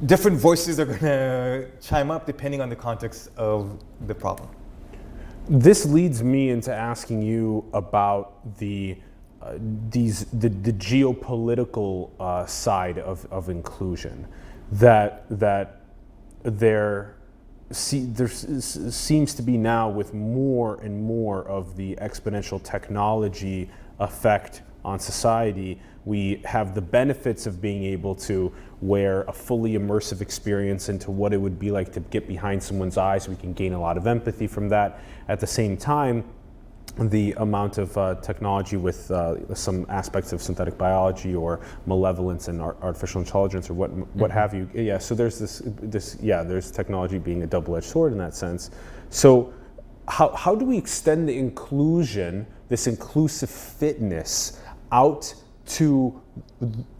different voices are going to chime up depending on the context of the problem? This leads me into asking you about the geopolitical side of inclusion. That there seems to be now, with more and more of the exponential technology effect on society, we have the benefits of being able to wear a fully immersive experience into what it would be like to get behind someone's eyes. We can gain a lot of empathy from that. At the same time, the amount of technology with some aspects of synthetic biology or malevolence and artificial intelligence or what have you. Yeah, so there's there's technology being a double-edged sword in that sense. So how do we extend the inclusion, this inclusive fitness, out to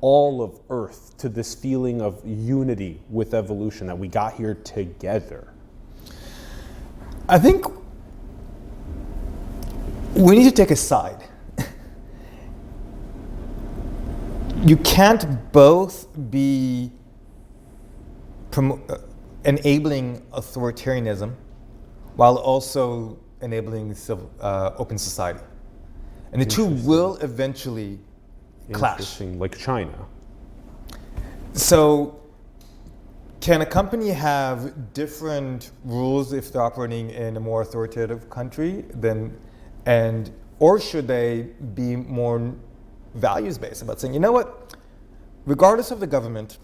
all of Earth, to this feeling of unity with evolution, that we got here together? I think we need to take a side. You can't both be enabling authoritarianism while also enabling open society. And the two will eventually clash. Interesting, like China. So can a company have different rules if they're operating in a more authoritative country or should they be more values-based about saying, you know what, regardless of the government,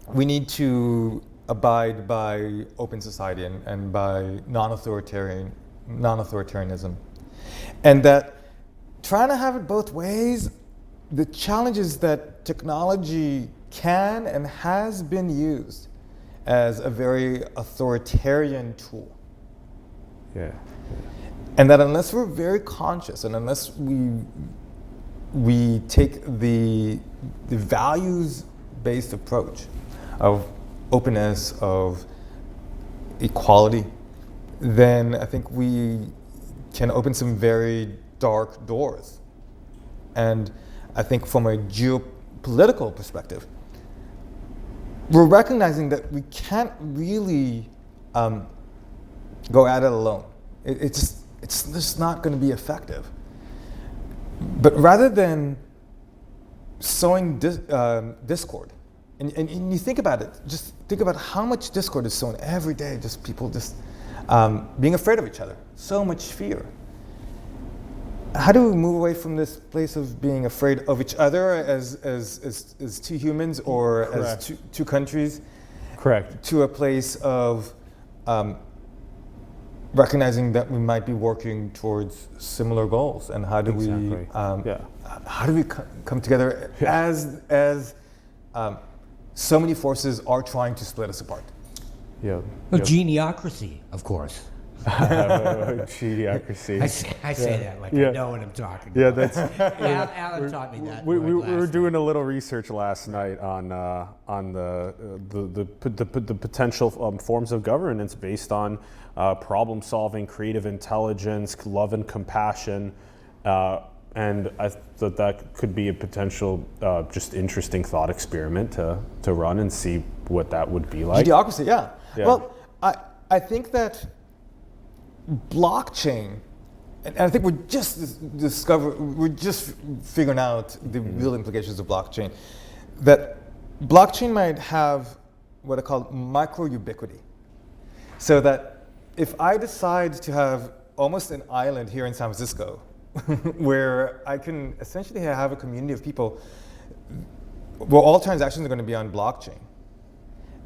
we need to abide by open society and by non-authoritarianism. And that trying to have it both ways, the challenge is that technology can and has been used as a very authoritarian tool. Yeah. And that unless we're very conscious and unless we take the values-based approach of openness, of equality, then I think we can open some very dark doors. And I think from a geopolitical perspective, we're recognizing that we can't really go at it alone. It's just not going to be effective. But rather than sowing discord, and you think about it, just think about how much discord is sown every day, just people just being afraid of each other, so much fear. How do we move away from this place of being afraid of each other as two humans or Correct. as two countries? Correct. To a place of recognizing that we might be working towards similar goals, and how do Exactly. how do we come together as so many forces are trying to split us apart? Yeah. Well, geniocracy, of course. Geniocracy. I say that like Yeah. I know what I'm talking Yeah, about. that's. Alan taught me that. We word were last doing a little research last night on the potential forms of governance based on problem solving, creative intelligence, love and compassion, and I thought that could be a potential just interesting thought experiment to run and see what that would be like. Idiocracy, yeah. Yeah. Well, I think that blockchain, and I think we're just figuring out the real implications of blockchain, that blockchain might have what I call micro-ubiquity. So that if I decide to have almost an island here in San Francisco, where I can essentially have a community of people where all transactions are going to be on blockchain.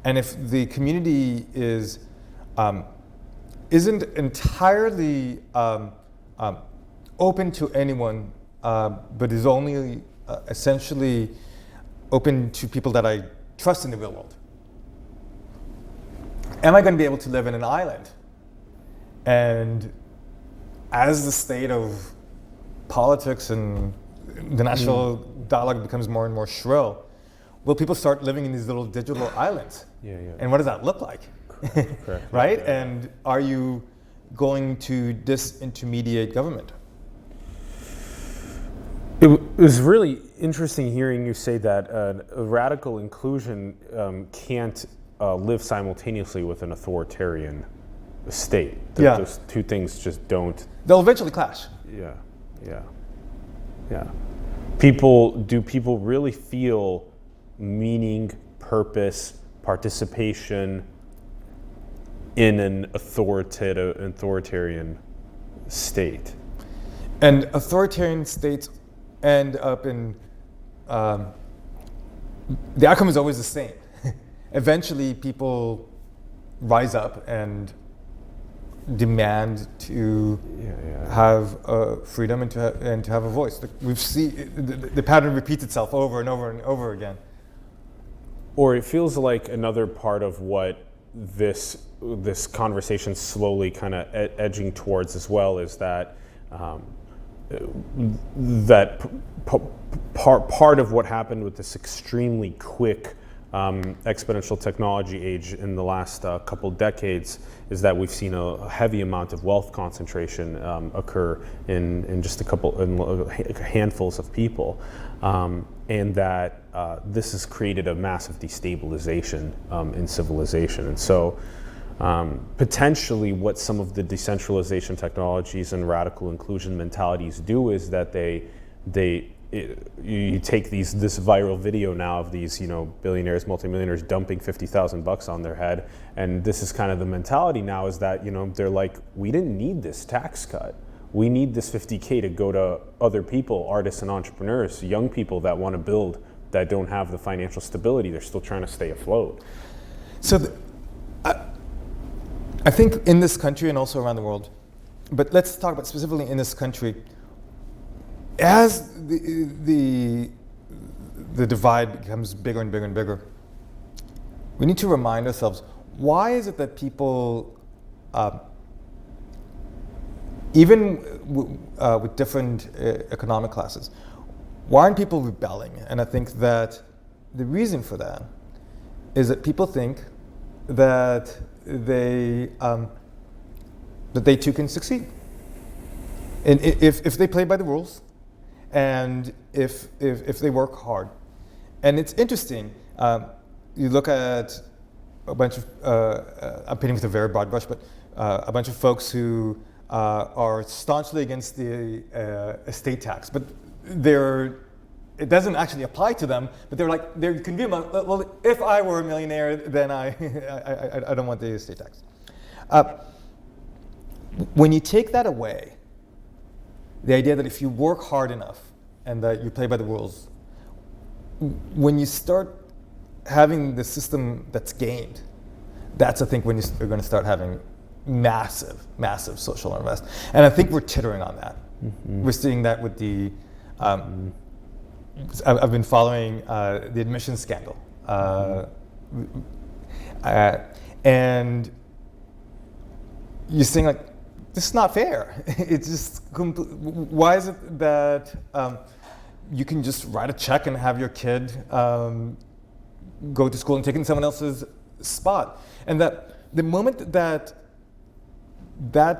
And if the community isn't entirely open to anyone, but is only essentially open to people that I trust in the real world, am I going to be able to live in an island? And as the state of politics and the national dialogue becomes more and more shrill, will people start living in these little digital islands? Yeah. And what does that look like? Correct. Right? And are you going to disintermediate government? It was really interesting hearing you say that a radical inclusion can't live simultaneously with an authoritarian state. Yeah. Those two things just don't. They'll eventually clash. Yeah. Do people really feel meaning, purpose, participation in an authoritarian state? And authoritarian states end up in, the outcome is always the same. Eventually people rise up and demand to have freedom and to have a voice. We've seen the pattern repeats itself over and over and over again. Or it feels like another part of what this conversation slowly kind of edging towards as well is that part of what happened with this extremely quick exponential technology age in the last couple decades is that we've seen a heavy amount of wealth concentration occur in just handfuls of people. and that this has created a massive destabilization in civilization. And so potentially what some of the decentralization technologies and radical inclusion mentalities do is that you take this viral video now of these, billionaires, multimillionaires dumping $50,000 on their head, and this is kind of the mentality now, is that, they're like, we didn't need this tax cut. We need this 50K to go to other people, artists and entrepreneurs, young people that want to build, that don't have the financial stability. They're still trying to stay afloat. So I think in this country and also around the world, but let's talk about specifically in this country, as the divide becomes bigger and bigger and bigger, we need to remind ourselves, why is it that people, even with different economic classes, why aren't people rebelling? And I think that the reason for that is that people think that they too can succeed. And if they play by the rules, and if they work hard. And it's interesting, you look at a bunch of, I'm painting with a very broad brush, but a bunch of folks who are staunchly against the estate tax, but it doesn't actually apply to them, but they're convinced, well, if I were a millionaire, then I don't want the estate tax. When you take that away, the idea that if you work hard enough and that you play by the rules, when you start having the system that's gained, that's, I think, when you're going to start having massive, massive social unrest. And I think we're tittering on that. Mm-hmm. We're seeing that with the, I've been following the admissions scandal. And you're seeing, like, this is not fair. It's just, why is it that you can just write a check and have your kid go to school and take in someone else's spot? And that the moment that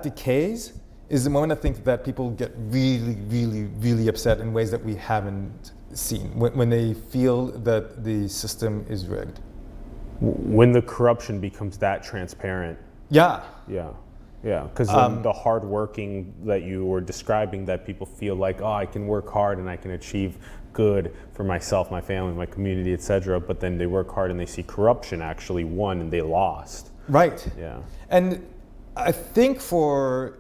decays is the moment I think that people get really, really, really upset in ways that we haven't seen, when they feel that the system is rigged. When the corruption becomes that transparent. Yeah. Yeah. Yeah, because the hard working that you were describing, that people feel like, oh, I can work hard and I can achieve good for myself, my family, my community, etc. But then they work hard and they see corruption actually won and they lost. Right. Yeah. And I think for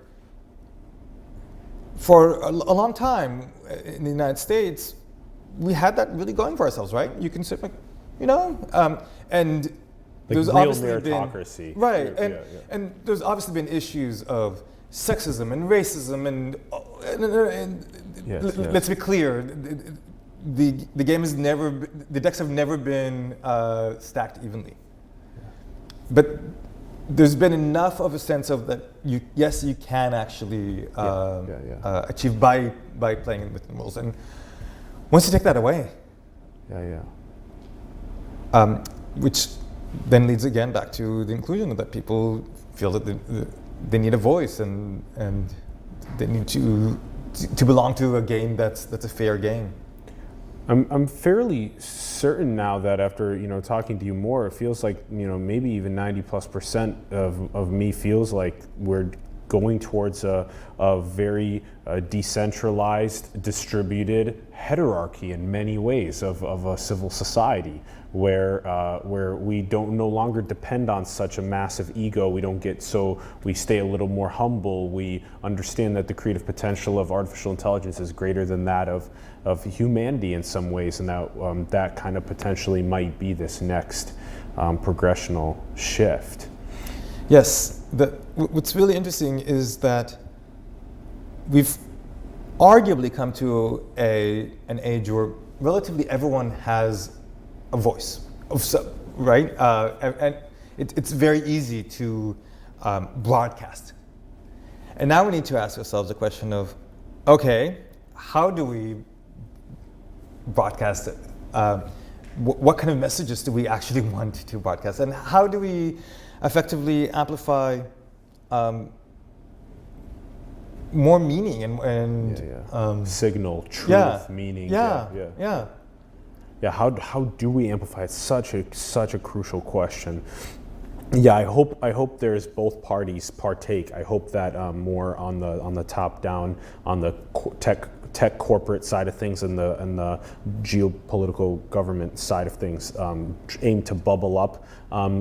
a long time in the United States, we had that really going for ourselves, right? You can sit, like, and like there's real obviously meritocracy. Right, and there's obviously been issues of sexism and racism, and let's be clear, the game has never, the decks have never been stacked evenly. But there's been enough of a sense of that you can actually achieve by playing with the rules, and once you take that away, which then leads again back to the inclusion, that people feel that they need a voice and they need to belong to a game that's a fair game. I'm fairly certain now that after talking to you more, it feels like maybe even 90+% of me feels like we're going towards a very decentralized, distributed hierarchy in many ways of a civil society, where we don't no longer depend on such a massive ego. We stay a little more humble. We understand that the creative potential of artificial intelligence is greater than that of humanity in some ways, and that kind of potentially might be this next progressional shift. Yes, what's really interesting is that we've arguably come to an age where relatively everyone has a voice, right? And it's very easy to broadcast. And now we need to ask ourselves the question of, okay, how do we broadcast it? What kind of messages do we actually want to broadcast? And how do we effectively amplify more meaning and signal, truth, meaning. Yeah. Yeah, how do we amplify? It's such a crucial question. Yeah, I hope there's both parties partake. I hope that more on the top down, on the tech corporate side of things, and the geopolitical government side of things aim to bubble up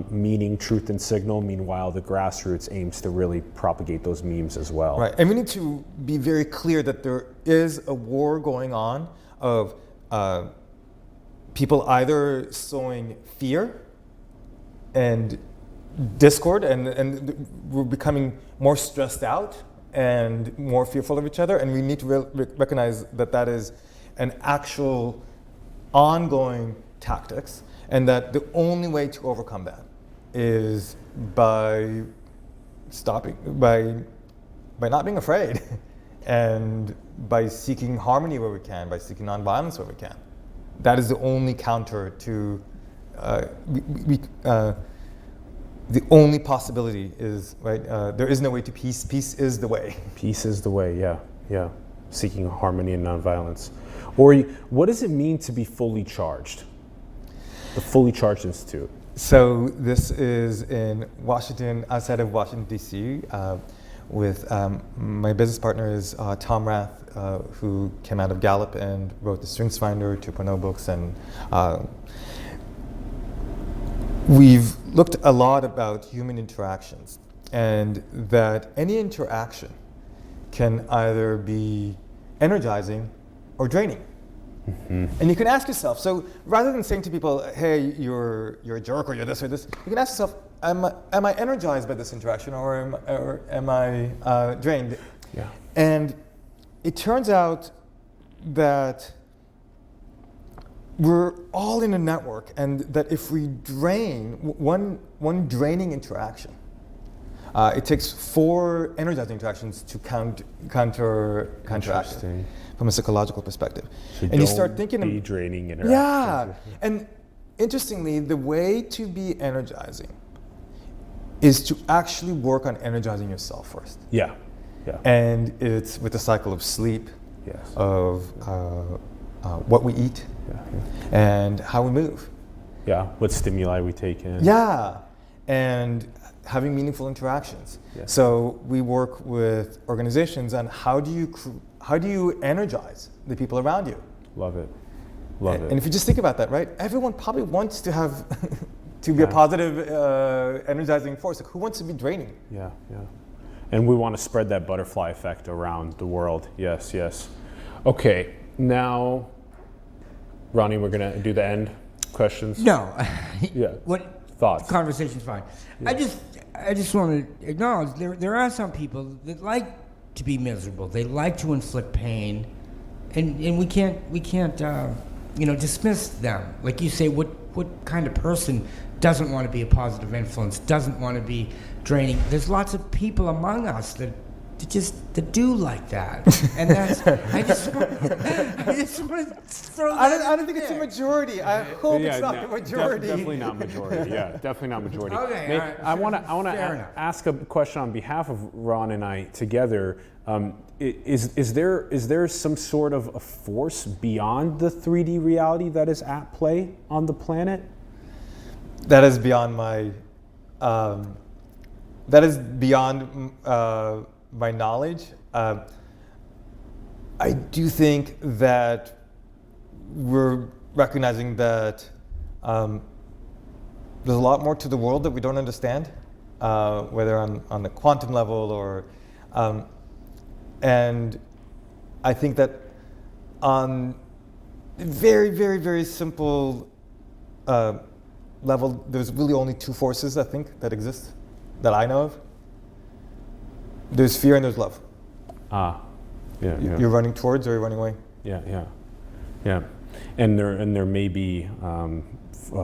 meaning, truth, and signal. Meanwhile, the grassroots aims to really propagate those memes as well. Right, and we need to be very clear that there is a war going on of people either sowing fear and discord, and we're becoming more stressed out and more fearful of each other, and we need to recognize that that is an actual ongoing tactics, and that the only way to overcome that is by not being afraid and by seeking harmony where we can, by seeking nonviolence where we can. That is the only counter to the only possibility is, right, there is no way to peace. Peace is the way. Peace is the way, yeah. Seeking harmony and nonviolence. Ori, what does it mean to be fully charged? The Fully Charged Institute. So this is in Washington, outside of Washington, D.C., with my business partner is Tom Rath, who came out of Gallup and wrote the StrengthsFinder 2.0 books, and we've looked a lot about human interactions, and that any interaction can either be energizing or draining. Mm-hmm. And you can ask yourself, so rather than saying to people, hey, you're a jerk, or you're this or this, you can ask yourself, am I energized by this interaction, or am I drained? Yeah. And it turns out that we're all in a network, and that if we drain one draining interaction, it takes 4 energizing interactions to counteract it from a psychological perspective. So and you start thinking be draining interactions. Yeah, and interestingly, the way to be energizing is to actually work on energizing yourself first. Yeah. And it's with the cycle of sleep, yes, of what we eat, and how we move. Yeah, what stimuli we take in. Yeah, and having meaningful interactions. Yes. So we work with organizations on how do you energize the people around you. Love it. And if you just think about that, right? Everyone probably wants to have to be a positive, energizing force. Like, who wants to be draining? Yeah. And we want to spread that butterfly effect around the world. Yes. Okay, now, Ronnie, we're gonna do the end questions. No. Yeah. What thoughts? The conversation's fine. Yeah. I just want to acknowledge there are some people that like to be miserable. They like to inflict pain, and we can't dismiss them. Like you say, what kind of person doesn't want to be a positive influence? Doesn't want to be draining? There's lots of people among us that do like that, and that's. I just want to throw that. I don't think it's a majority. I hope it's not the majority. Definitely not majority. Yeah, definitely not majority. Okay, all right. I want to ask a question on behalf of Ron and I together. Is there some sort of a force beyond the 3D reality that is at play on the planet? That is beyond my. That is beyond my knowledge. I do think that we're recognizing that there's a lot more to the world that we don't understand, whether on the quantum level or, and I think that on very, very, very simple level, there's really only 2 forces, I think, that exist, that I know of. There's fear and there's love. Yeah. You're running towards or you're running away. Yeah. And there may be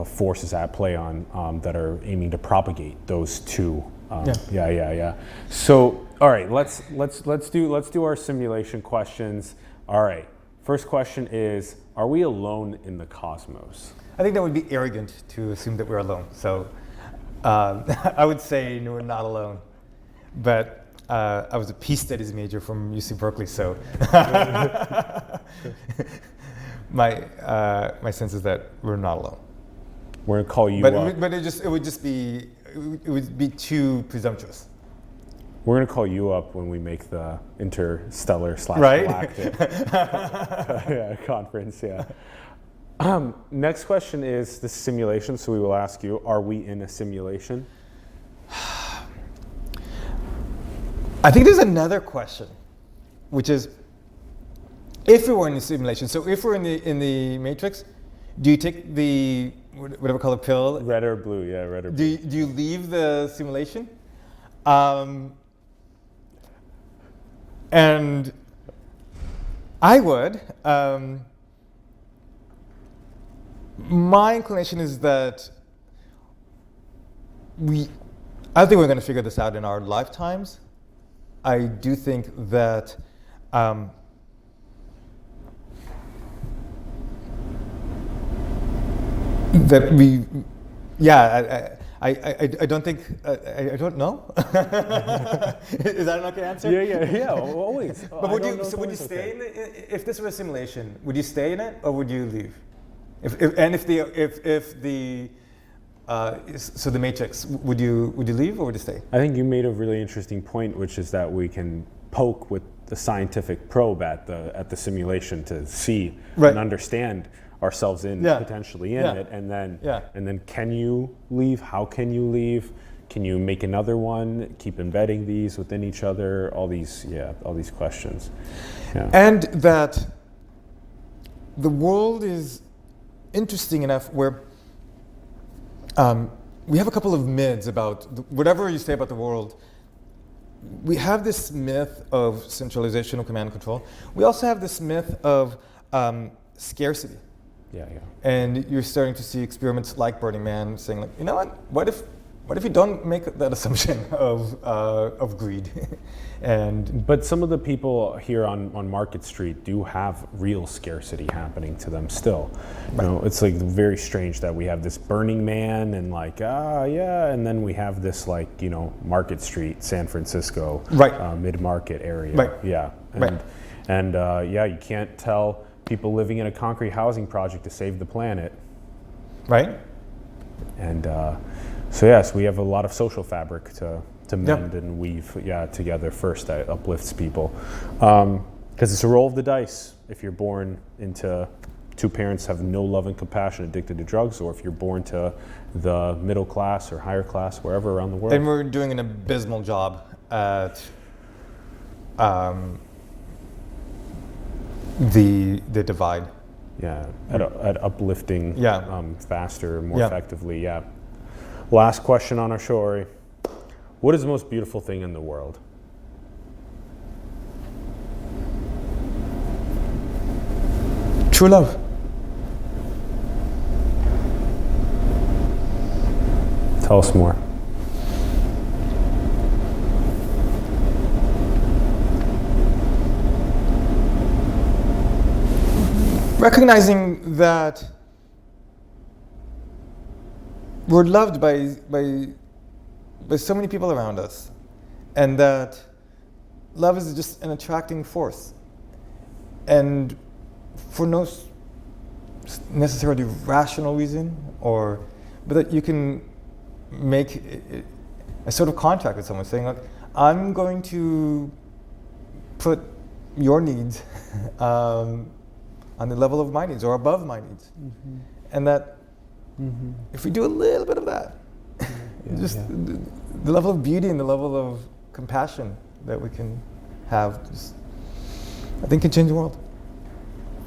forces at play on that are aiming to propagate those 2. Yeah. So, all right, let's do our simulation questions. All right. First question is: are we alone in the cosmos? I think that would be arrogant to assume that we're alone. So, I would say no, we're not alone. But I was a peace studies major from UC Berkeley, so. my sense is that we're not alone. We're gonna call you But up. it would be too presumptuous. We're gonna call you up when we make the interstellar / Right? galactic conference. Yeah. Next question is the simulation. So we will ask you: are we in a simulation? I think there's another question, which is, if we were in a simulation, so if we're in the Matrix, do you take the whatever color pill? Red or blue? Yeah, red or blue. Do you leave the simulation? And I would. My inclination is that I think we're going to figure this out in our lifetimes. I do think that I don't think, I don't know. Is that an okay answer? Yeah, always. But would you stay in it, if this were a simulation, would you stay in it or would you leave? So the Matrix, would you leave or would you stay? I think you made a really interesting point, which is that we can poke with the scientific probe at the simulation to see and understand ourselves potentially in it, and then can you leave? How can you leave? Can you make another one? Keep embedding these within each other? All these questions. Yeah. And that the world is interesting enough where we have a couple of myths about whatever you say about the world. We have this myth of centralization of command and control. We also have this myth of scarcity. Yeah. And you're starting to see experiments like Burning Man saying, like, you know what if you don't make that assumption of greed? But some of the people here on Market Street do have real scarcity happening to them still. Right. You know, it's like very strange that we have this Burning Man and and then we have this Market Street, San Francisco, mid-market area. Right. Yeah. And you can't tell people living in a concrete housing project to save the planet. Right. And so we have a lot of social fabric to mend and weave together first that uplifts people. Because it's a roll of the dice if you're born into two parents have no love and compassion, addicted to drugs, or if you're born to the middle class or higher class, wherever around the world. And we're doing an abysmal job at the divide. Yeah, at uplifting faster, more effectively, Last question on our show, Ori. What is the most beautiful thing in the world? True love. Tell us more. Recognizing that we're loved by so many people around us, and that love is just an attracting force, and for no necessarily rational reason, but that you can make a sort of contract with someone, saying, like, I'm going to put your needs on the level of my needs or above my needs, and that if we do a little bit of that, the level of beauty and the level of compassion that we can have, I think, can change the world.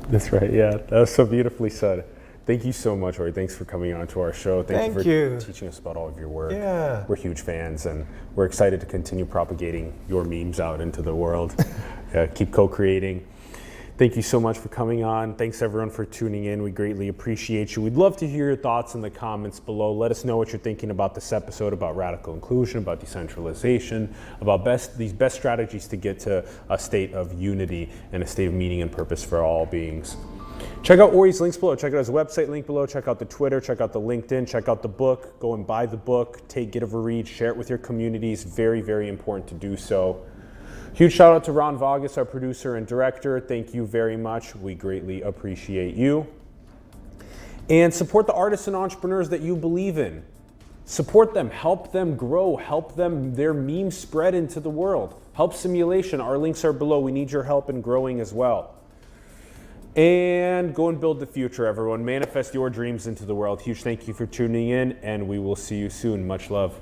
That's right. Yeah, that was so beautifully said. Thank you so much, Ori. Thanks for coming on to our show. Thank you for teaching us about all of your work. Yeah. We're huge fans, and we're excited to continue propagating your memes out into the world. Keep co-creating. Thank you so much for coming on. Thanks everyone for tuning in. We greatly appreciate you. We'd love to hear your thoughts in the comments below. Let us know what you're thinking about this episode, about radical inclusion, about decentralization, about these best strategies to get to a state of unity and a state of meaning and purpose for all beings. Check out Ori's links below. Check out his website link below. Check out the Twitter. Check out the LinkedIn. Check out the book. Go and buy the book. Get a read. Share it with your communities. Very, very important to do so. Huge shout out to Ron Vargas, our producer and director. Thank you very much. We greatly appreciate you. And support the artists and entrepreneurs that you believe in. Support them, help them grow, help them, their memes spread into the world. Help Simulation, our links are below. We need your help in growing as well. And go and build the future, everyone. Manifest your dreams into the world. Huge thank you for tuning in, and we will see you soon. Much love.